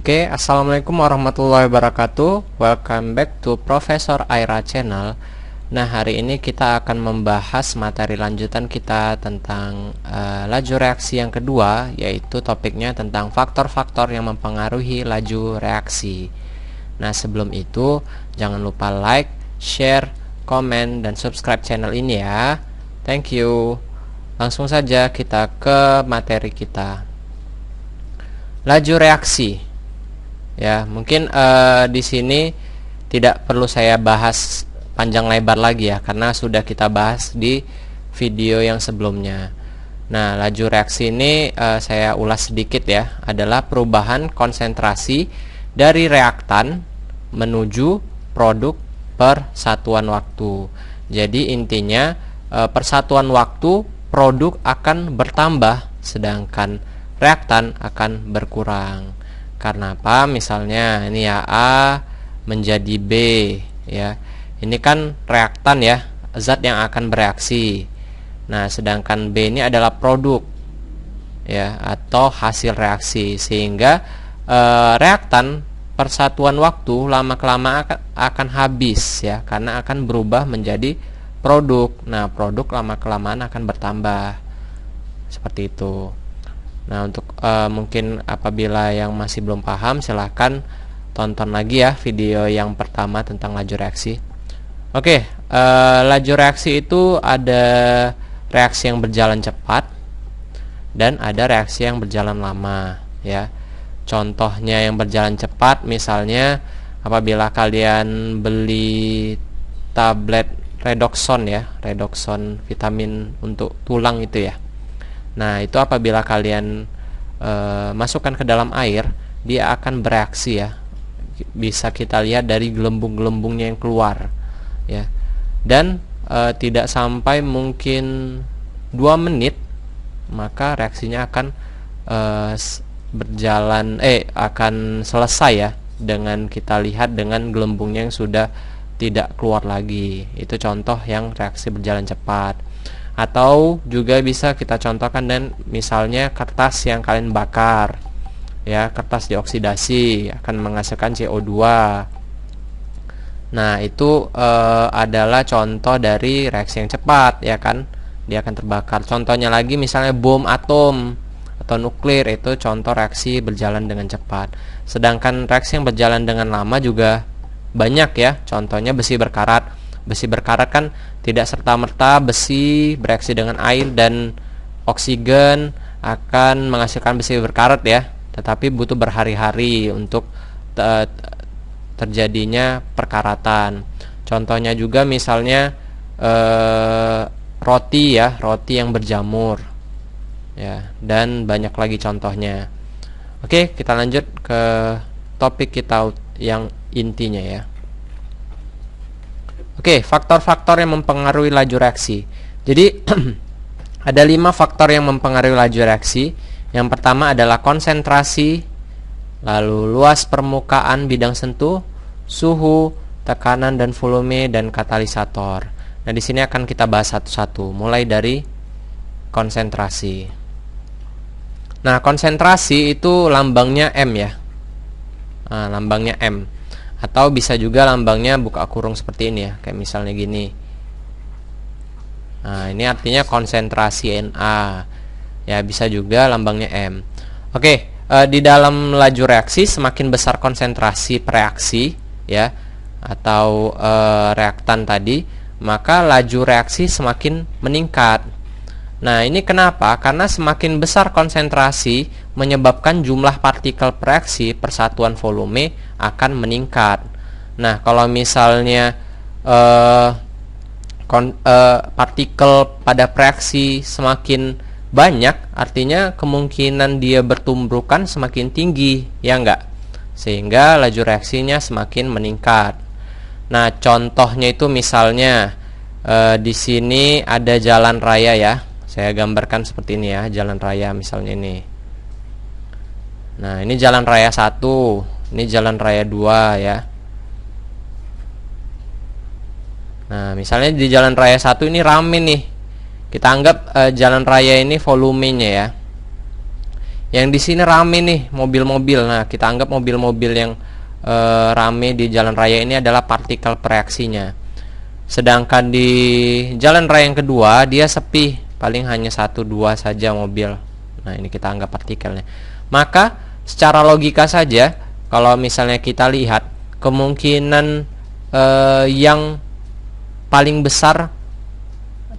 Oke, assalamualaikum warahmatullahi wabarakatuh. Welcome back to Profesor Aira Channel. Nah, hari ini kita akan membahas materi lanjutan kita tentang laju reaksi yang kedua, yaitu topiknya tentang faktor-faktor yang mempengaruhi laju reaksi. Nah, sebelum itu jangan lupa like, share, komen, dan subscribe channel ini ya. Thank you. Langsung saja kita ke materi kita. Laju reaksi. Ya, mungkin di sini tidak perlu saya bahas panjang lebar lagi ya, karena sudah kita bahas di video yang sebelumnya. Nah, laju reaksi ini saya ulas sedikit ya, adalah perubahan konsentrasi dari reaktan menuju produk per satuan waktu. Jadi intinya persatuan waktu produk akan bertambah, sedangkan reaktan akan berkurang. Karena apa? Misalnya ini ya, A menjadi B ya. Ini kan reaktan ya, zat yang akan bereaksi. Nah, sedangkan B ini adalah produk ya, atau hasil reaksi. Sehingga reaktan persatuan waktu lama-kelamaan akan habis ya, karena akan berubah menjadi produk. Nah, produk lama-kelamaan akan bertambah. Seperti itu. Nah, untuk mungkin apabila yang masih belum paham, silahkan tonton lagi ya video yang pertama tentang laju reaksi. Oke, laju reaksi itu ada reaksi yang berjalan cepat dan ada reaksi yang berjalan lama ya. Contohnya yang berjalan cepat, misalnya apabila kalian beli tablet Redoxon ya, Redoxon vitamin untuk tulang itu ya. Nah, itu apabila kalian masukkan ke dalam air, dia akan bereaksi ya. Bisa kita lihat dari gelembung-gelembungnya yang keluar ya. Dan tidak sampai mungkin 2 menit, maka reaksinya akan akan selesai ya, dengan kita lihat dengan gelembungnya yang sudah tidak keluar lagi. Itu contoh yang reaksi berjalan cepat. Atau juga bisa kita contohkan dan misalnya kertas yang kalian bakar ya, kertas dioksidasi akan menghasilkan CO2. Nah, itu adalah contoh dari reaksi yang cepat ya kan, dia akan terbakar. Contohnya lagi misalnya bom atom atau nuklir, itu contoh reaksi berjalan dengan cepat. Sedangkan reaksi yang berjalan dengan lama juga banyak ya, contohnya besi berkarat. Besi berkarat kan tidak serta-merta besi bereaksi dengan air dan oksigen akan menghasilkan besi berkarat ya, tetapi butuh berhari-hari untuk terjadinya perkaratan. Contohnya juga misalnya roti ya, roti yang berjamur ya, dan banyak lagi contohnya. Oke, kita lanjut ke topik kita yang intinya ya. Oke, faktor-faktor yang mempengaruhi laju reaksi. Jadi ada 5 faktor yang mempengaruhi laju reaksi. Yang pertama adalah konsentrasi, lalu luas permukaan bidang sentuh, suhu, tekanan dan volume, dan katalisator. Nah, di sini akan kita bahas satu-satu, mulai dari konsentrasi. Nah, konsentrasi itu lambangnya M ya. Nah, lambangnya M. Atau bisa juga lambangnya buka kurung seperti ini ya, kayak misalnya gini. Nah, ini artinya konsentrasi Na ya, bisa juga lambangnya M. Oke, di dalam laju reaksi semakin besar konsentrasi reaksi ya, atau reaktan tadi, maka laju reaksi semakin meningkat. Nah, ini kenapa? Karena semakin besar konsentrasi menyebabkan jumlah partikel reaksi persatuan volume akan meningkat. Nah, kalau misalnya partikel pada reaksi semakin banyak, artinya kemungkinan dia bertumbukan semakin tinggi, ya enggak? Sehingga laju reaksinya semakin meningkat. Nah, contohnya itu misalnya di sini ada jalan raya ya. Saya gambarkan seperti ini ya, jalan raya misalnya ini. Nah, ini jalan raya 1, ini jalan raya 2 ya. Nah, misalnya di jalan raya 1 ini rame nih. Kita anggap jalan raya ini volumenya ya. Yang di sini rame nih mobil-mobil. Nah, kita anggap mobil-mobil yang rame di jalan raya ini adalah partikel pereaksinya. Sedangkan di jalan raya yang kedua dia sepi, paling hanya 1-2 saja mobil. Nah, ini kita anggap partikelnya. Maka secara logika saja, kalau misalnya kita lihat kemungkinan yang paling besar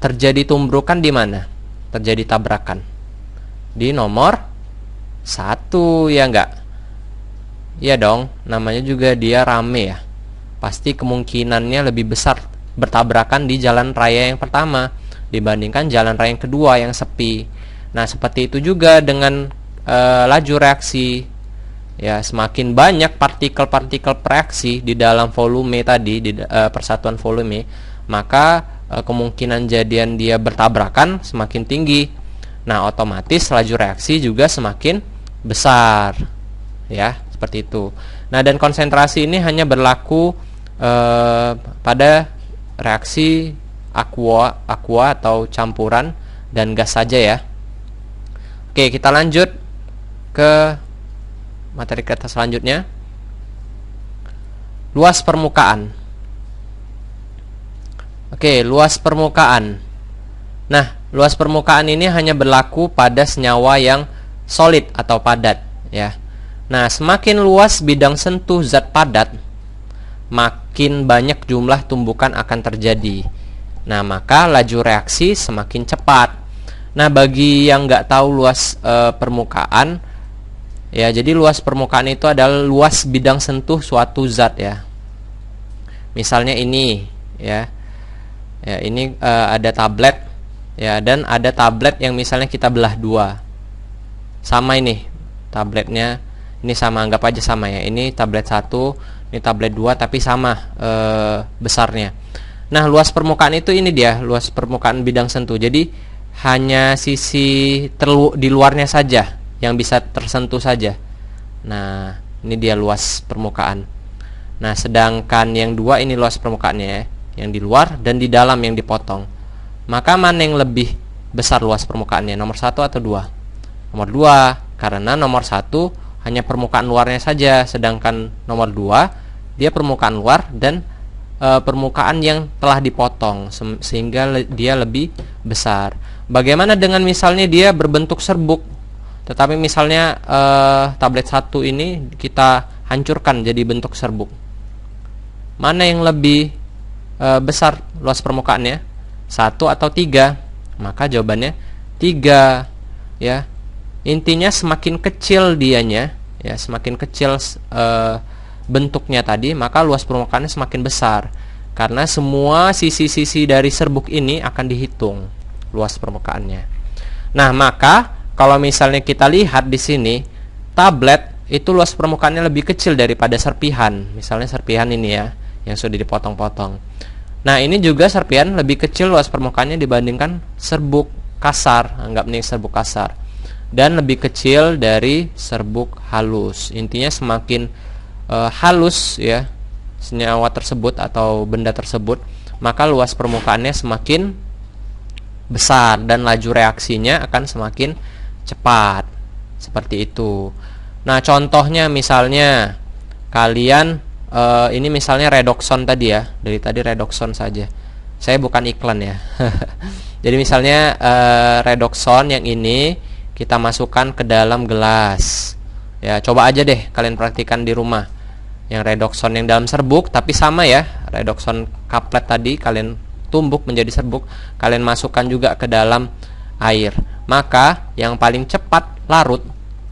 terjadi tumbukan di mana? Terjadi tabrakan di nomor 1, ya enggak? Iya dong, namanya juga dia rame ya. Pasti kemungkinannya lebih besar bertabrakan di jalan raya yang pertama dibandingkan jalan raya yang kedua yang sepi. Nah, seperti itu juga dengan laju reaksi. Ya, semakin banyak partikel-partikel pereaksi di dalam volume tadi, di persatuan volume, maka kemungkinan jadian dia bertabrakan semakin tinggi. Nah, otomatis laju reaksi juga semakin besar. Ya, seperti itu. Nah, dan konsentrasi ini hanya berlaku pada reaksi aqua atau campuran dan gas saja ya. Oke, kita lanjut ke materi kita selanjutnya. Luas permukaan. Oke, luas permukaan. Nah, luas permukaan ini hanya berlaku pada senyawa yang solid atau padat ya. Nah, semakin luas bidang sentuh zat padat, makin banyak jumlah tumbukan akan terjadi. Nah, maka laju reaksi semakin cepat. Nah, bagi yang nggak tahu luas permukaan, ya, jadi luas permukaan itu adalah luas bidang sentuh suatu zat ya. Misalnya ini, ya, ini ada tablet, ya, dan ada tablet yang misalnya kita belah dua. Sama ini tabletnya. Ini sama, anggap aja sama ya. Ini tablet 1, ini tablet 2, tapi sama besarnya. Nah, luas permukaan itu ini dia, luas permukaan bidang sentuh. Jadi hanya sisi di luarnya saja yang bisa tersentuh saja. Nah, ini dia luas permukaan. Nah, sedangkan yang 2 ini luas permukaannya ya, yang di luar dan di dalam yang dipotong. Maka mana yang lebih besar luas permukaannya, nomor 1 atau 2? Nomor 2, karena nomor 1 hanya permukaan luarnya saja, sedangkan nomor 2 dia permukaan luar dan permukaan yang telah dipotong sehingga dia lebih besar. Bagaimana dengan misalnya dia berbentuk serbuk, tetapi misalnya tablet 1 ini kita hancurkan jadi bentuk serbuk. Mana yang lebih besar luas permukaannya? 1 atau 3? Maka jawabannya 3 ya. Intinya semakin kecil dianya, ya, semakin kecil bentuknya tadi, maka luas permukaannya semakin besar. Karena semua sisi-sisi dari serbuk ini akan dihitung luas permukaannya. Nah, maka kalau misalnya kita lihat di sini, tablet itu luas permukaannya lebih kecil daripada serpihan. Misalnya serpihan ini ya, yang sudah dipotong-potong. Nah, ini juga serpihan lebih kecil luas permukaannya dibandingkan serbuk kasar. Anggap nih serbuk kasar. Dan lebih kecil dari serbuk halus. Intinya semakin halus ya senyawa tersebut atau benda tersebut, maka luas permukaannya semakin besar dan laju reaksinya akan semakin cepat. Seperti itu. Nah, contohnya misalnya kalian ini misalnya redoxon tadi ya. Dari tadi redoxon saja. Saya bukan iklan ya. Jadi misalnya redoxon yang ini kita masukkan ke dalam gelas. Ya, coba aja deh kalian praktikan di rumah. Yang redoxon yang dalam serbuk, tapi sama ya. Redoxon kaplet tadi kalian tumbuk menjadi serbuk, kalian masukkan juga ke dalam air. Maka yang paling cepat larut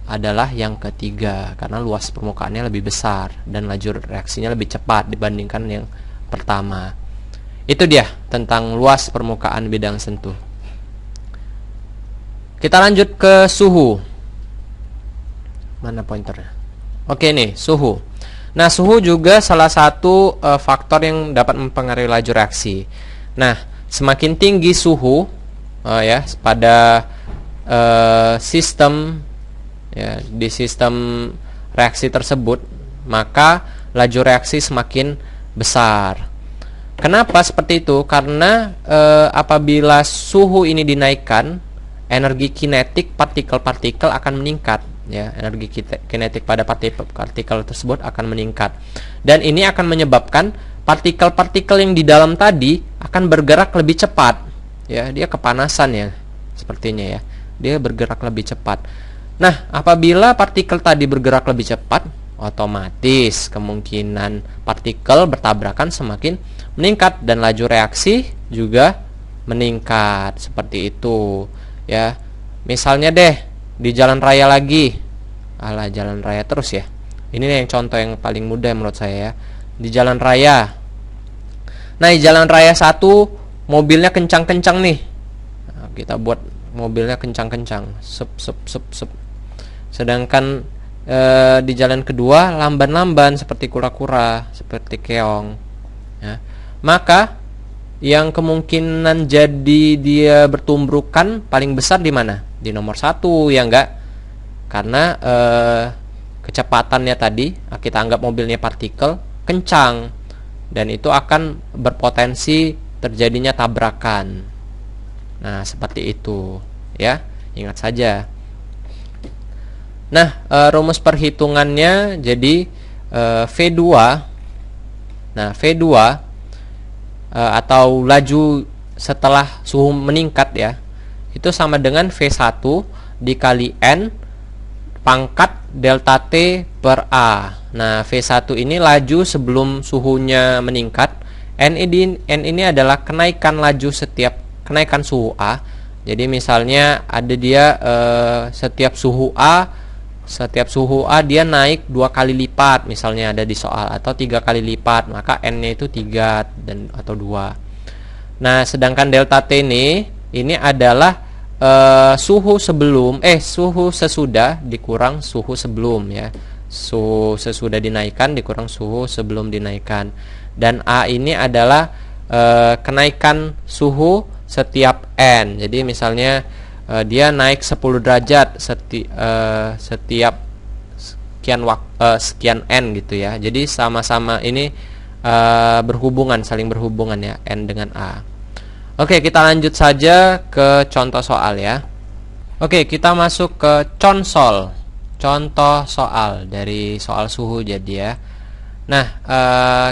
adalah yang ketiga, karena luas permukaannya lebih besar dan laju reaksinya lebih cepat dibandingkan yang pertama. Itu dia tentang luas permukaan bidang sentuh. Kita lanjut ke suhu. Mana pointernya? Oke nih, suhu. Nah, suhu juga salah satu faktor yang dapat mempengaruhi laju reaksi. Nah, semakin tinggi suhu ya pada sistem ya, di sistem reaksi tersebut, maka laju reaksi semakin besar. Kenapa seperti itu? Karena apabila suhu ini dinaikkan, energi kinetik partikel-partikel akan meningkat. ya, energi kinetik pada partikel tersebut akan meningkat. Dan ini akan menyebabkan partikel-partikel yang di dalam tadi akan bergerak lebih cepat. Ya, dia kepanasan ya, sepertinya ya. Dia bergerak lebih cepat. Nah, apabila partikel tadi bergerak lebih cepat, otomatis kemungkinan partikel bertabrakan semakin meningkat dan laju reaksi juga meningkat. Seperti itu, ya. Misalnya deh di jalan raya lagi, jalan raya terus ya. Ini yang contoh yang paling mudah menurut saya ya. Di jalan raya. Nah, di jalan raya 1 mobilnya kencang-kencang nih. Nah, kita buat mobilnya kencang-kencang. Sep. Sedangkan di jalan kedua lamban-lamban seperti kura-kura, seperti keong. Ya. Maka yang kemungkinan jadi dia bertumbrukan paling besar di mana? Di nomor 1 ya enggak, karena kecepatannya tadi kita anggap mobilnya partikel kencang dan itu akan berpotensi terjadinya tabrakan. Nah, seperti itu ya, ingat saja. Nah, rumus perhitungannya jadi V2. Nah, V2 atau laju setelah suhu meningkat ya, itu sama dengan V1 dikali N pangkat delta T per A. Nah, V1 ini laju sebelum suhunya meningkat. N ini adalah kenaikan laju setiap kenaikan suhu A. Jadi misalnya ada dia setiap suhu A dia naik 2 kali lipat, misalnya ada di soal, atau 3 kali lipat, maka N-nya itu 3 atau 2. Nah, sedangkan delta T ini adalah suhu sesudah dikurang suhu sebelum ya. Suhu sesudah dinaikkan dikurang suhu sebelum dinaikkan. Dan A ini adalah kenaikan suhu setiap N. Jadi misalnya dia naik 10 derajat setiap sekian N gitu ya. Jadi sama-sama ini saling berhubungan ya, N dengan A. Oke, kita lanjut saja ke contoh soal ya. Oke, kita masuk ke contoh soal dari soal suhu jadi ya. Nah,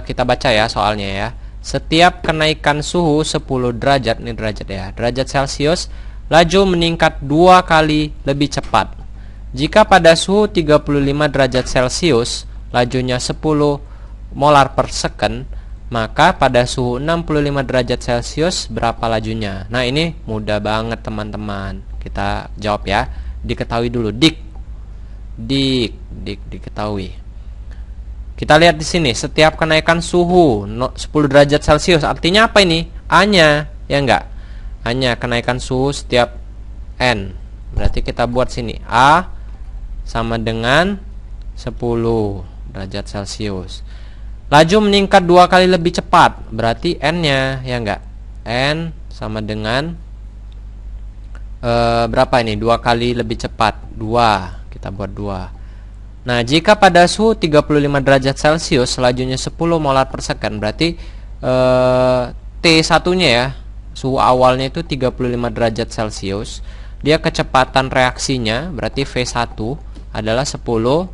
kita baca ya soalnya ya. Setiap kenaikan suhu 10 derajat, ini derajat ya, derajat Celcius, laju meningkat 2 kali lebih cepat. Jika pada suhu 35 derajat Celcius, lajunya 10 molar per second, maka pada suhu 65 derajat Celcius berapa lajunya? Nah, ini mudah banget teman-teman. Kita jawab ya. Diketahui dulu. Diketahui. Kita lihat di sini, setiap kenaikan suhu 10 derajat Celcius, artinya apa ini? A-nya, ya enggak? A-nya kenaikan suhu setiap N. Berarti kita buat sini A sama dengan 10 derajat Celcius. Laju meningkat 2 kali lebih cepat, berarti N-nya, ya enggak? N sama dengan berapa ini? 2 kali lebih cepat, 2. Kita buat 2. Nah, jika pada suhu 35 derajat Celcius lajunya 10 molar per second, berarti T1-nya ya, suhu awalnya itu 35 derajat Celcius. Dia kecepatan reaksinya berarti V1 adalah 10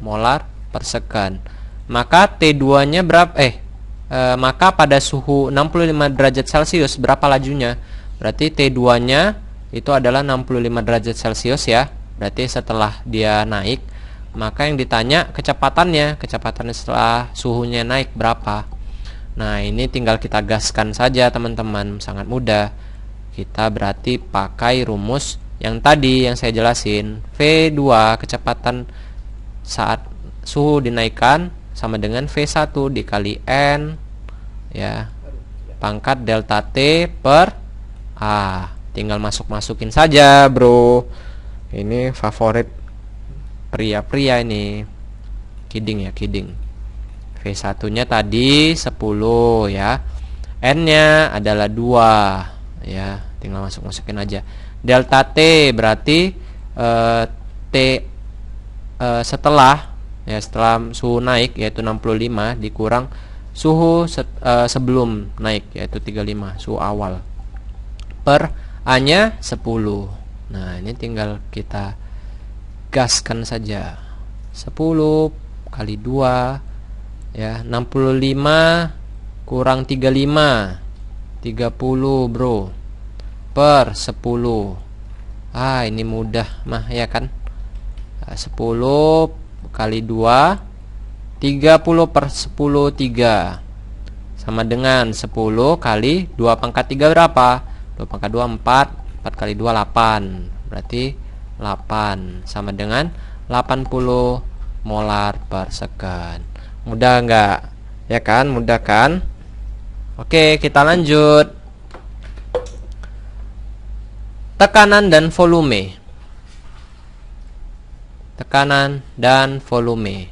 molar per second. Maka T2-nya berapa? Maka pada suhu 65 derajat Celcius berapa lajunya? Berarti T2-nya itu adalah 65 derajat Celcius ya. Berarti setelah dia naik, maka yang ditanya kecepatannya setelah suhunya naik berapa. Nah, ini tinggal kita gaskan saja teman-teman, sangat mudah. Kita berarti pakai rumus yang tadi yang saya jelasin. V2 kecepatan saat suhu dinaikkan sama dengan V1 dikali N ya, pangkat delta T per A. Tinggal masuk-masukin saja, bro. Ini favorit pria-pria ini. Kidding ya, kidding. V1-nya tadi 10 ya. N-nya adalah 2 ya. Tinggal masuk-masukin aja. Delta T berarti T setelah suhu naik yaitu 65 dikurang suhu sebelum naik yaitu 35, suhu awal, per A-nya 10. Nah, ini tinggal kita gaskan saja. 10 kali 2 ya, 65 kurang 35, 30 bro, per 10. Ini mudah mah ya kan. 10 kali 2, 30 per 10, 3, sama dengan 10 kali 2 pangkat 3 berapa? 2 pangkat 2 4, 4 kali 2 8, berarti 8, sama dengan 80 molar per second. Mudah nggak? Ya kan, mudah kan? Oke, kita lanjut. Tekanan dan volume. Tekanan dan volume.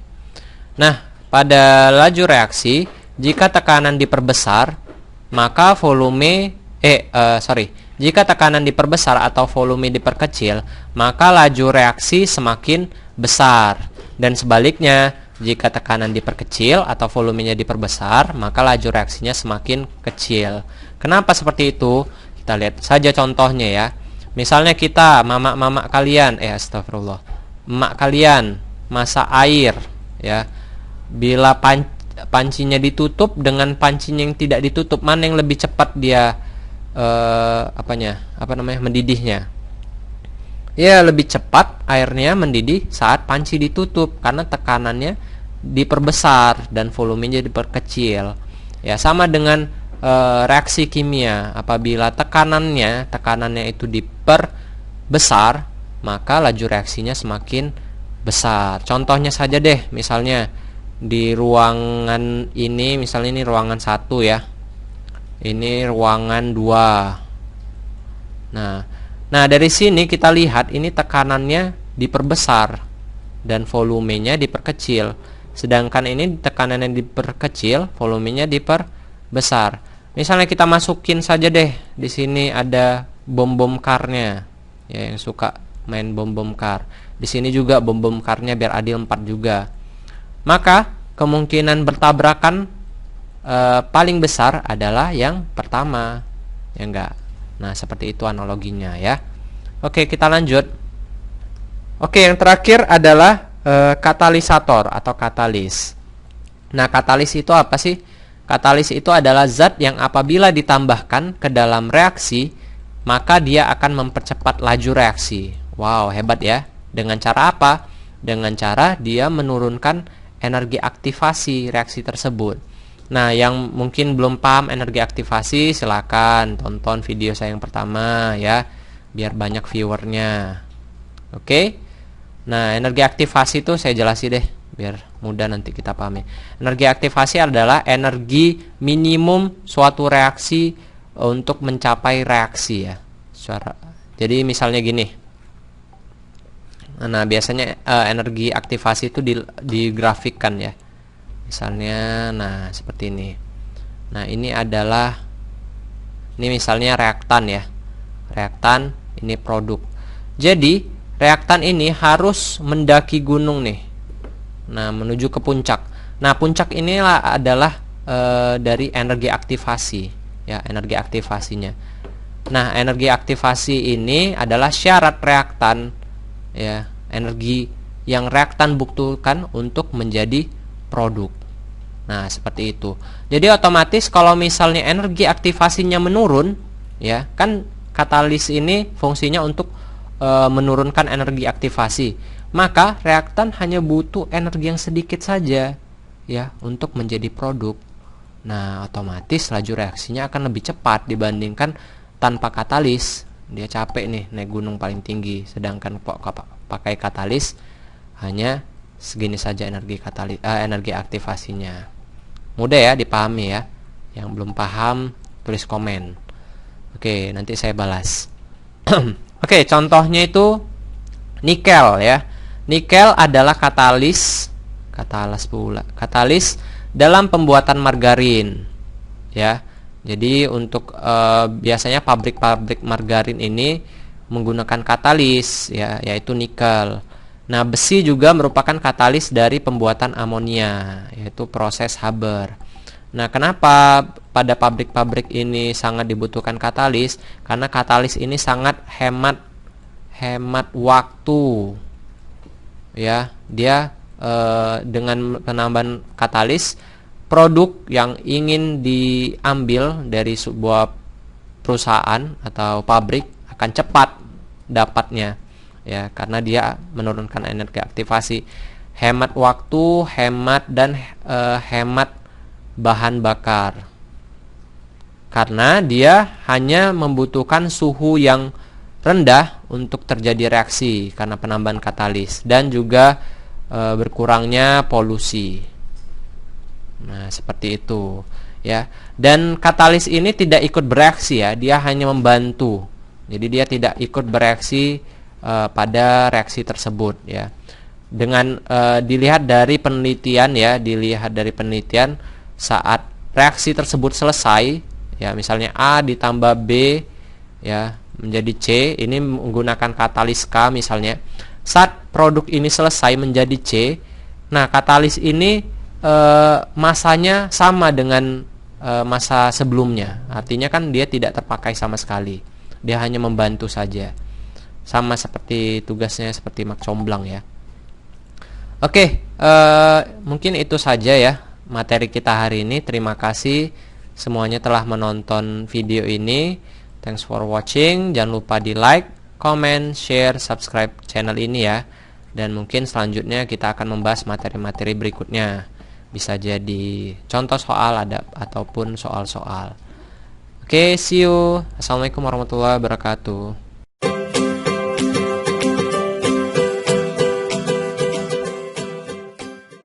Nah, pada laju reaksi, jika tekanan diperbesar, maka volume jika tekanan diperbesar atau volume diperkecil, maka laju reaksi semakin besar. Dan sebaliknya, jika tekanan diperkecil atau volumenya diperbesar, maka laju reaksinya semakin kecil. Kenapa seperti itu? Kita lihat saja contohnya ya. Misalnya kita, mama-mama kalian, astagfirullah, emak kalian masak air ya. Bila pancinya ditutup dengan pancinya yang tidak ditutup, mana yang lebih cepat dia mendidihnya? Ya, lebih cepat airnya mendidih saat panci ditutup karena tekanannya diperbesar dan volumenya diperkecil. Ya, sama dengan reaksi kimia. Apabila tekanannya itu diperbesar, maka laju reaksinya semakin besar. Contohnya saja deh, misalnya di ruangan ini, misalnya ini ruangan 1 ya. Ini ruangan 2. Nah, dari sini kita lihat ini tekanannya diperbesar dan volumenya diperkecil. Sedangkan ini tekanannya diperkecil, volumenya diperbesar. Misalnya kita masukin saja deh, di sini ada bom karnya. Ya, yang suka main bom kar. Di sini juga bom karnya biar adil 4 juga. Maka kemungkinan bertabrakan paling besar adalah yang pertama. Ya enggak? Nah, seperti itu analoginya ya. Oke, kita lanjut. Oke, yang terakhir adalah katalisator atau katalis. Nah, katalis itu apa sih? Katalis itu adalah zat yang apabila ditambahkan ke dalam reaksi, maka dia akan mempercepat laju reaksi. Wow, hebat ya. Dengan cara apa? Dengan cara dia menurunkan energi aktivasi reaksi tersebut. Nah, yang mungkin belum paham energi aktivasi, silakan tonton video saya yang pertama ya, biar banyak viewernya. Oke. Nah, energi aktivasi itu saya jelasin deh, biar mudah nanti kita pahami. Energi aktivasi adalah energi minimum suatu reaksi untuk mencapai reaksi ya. Jadi misalnya gini. Nah, biasanya energi aktivasi itu digrafikkan ya. Misalnya, nah seperti ini. Nah, ini misalnya reaktan ya. Reaktan, ini produk. Jadi, reaktan ini harus mendaki gunung nih. Nah, menuju ke puncak. Nah, puncak inilah adalah dari energi aktivasi ya, energi aktivasinya. Nah, energi aktivasi ini adalah syarat reaktan ya, energi yang reaktan butuhkan untuk menjadi produk. Nah, seperti itu. Jadi otomatis kalau misalnya energi aktivasinya menurun ya, kan katalis ini fungsinya untuk menurunkan energi aktivasi. Maka reaktan hanya butuh energi yang sedikit saja ya untuk menjadi produk. Nah, otomatis laju reaksinya akan lebih cepat dibandingkan tanpa katalis. Dia capek nih naik gunung paling tinggi, sedangkan pakai katalis hanya segini saja energi aktivasinya. Mudah ya dipahami ya. Yang belum paham tulis komen. Oke, nanti saya balas. Oke, contohnya itu nikel ya. Nikel adalah katalis dalam pembuatan margarin ya. Jadi untuk biasanya pabrik-pabrik margarin ini menggunakan katalis ya, yaitu nikel. Nah, besi juga merupakan katalis dari pembuatan amonia, yaitu proses Haber. Nah, kenapa pada pabrik-pabrik ini sangat dibutuhkan katalis? Karena katalis ini sangat hemat waktu ya. Dia dengan penambahan katalis, produk yang ingin diambil dari sebuah perusahaan atau pabrik akan cepat dapatnya, ya, karena dia menurunkan energi aktivasi, hemat waktu, hemat bahan bakar, karena dia hanya membutuhkan suhu yang rendah untuk terjadi reaksi karena penambahan katalis, dan juga berkurangnya polusi. Nah, seperti itu, ya. Dan katalis ini tidak ikut bereaksi, ya, dia hanya membantu. Jadi dia tidak ikut bereaksi pada reaksi tersebut, ya. Dengan dilihat dari penelitian, ya, saat reaksi tersebut selesai, ya, misalnya A ditambah B, ya, menjadi C, ini menggunakan katalis K misalnya. Saat produk ini selesai menjadi C, nah katalis ini masanya sama dengan masa sebelumnya. Artinya kan dia tidak terpakai sama sekali. Dia hanya membantu saja. Sama seperti tugasnya seperti mak comblang, ya. Oke, mungkin itu saja ya materi kita hari ini. Terima kasih semuanya telah menonton video ini. Thanks for watching. Jangan lupa di like, comment, share, subscribe channel ini ya. Dan mungkin selanjutnya kita akan membahas materi-materi berikutnya. Bisa jadi contoh soal ataupun soal-soal. Oke, see you. Assalamualaikum warahmatullahi wabarakatuh.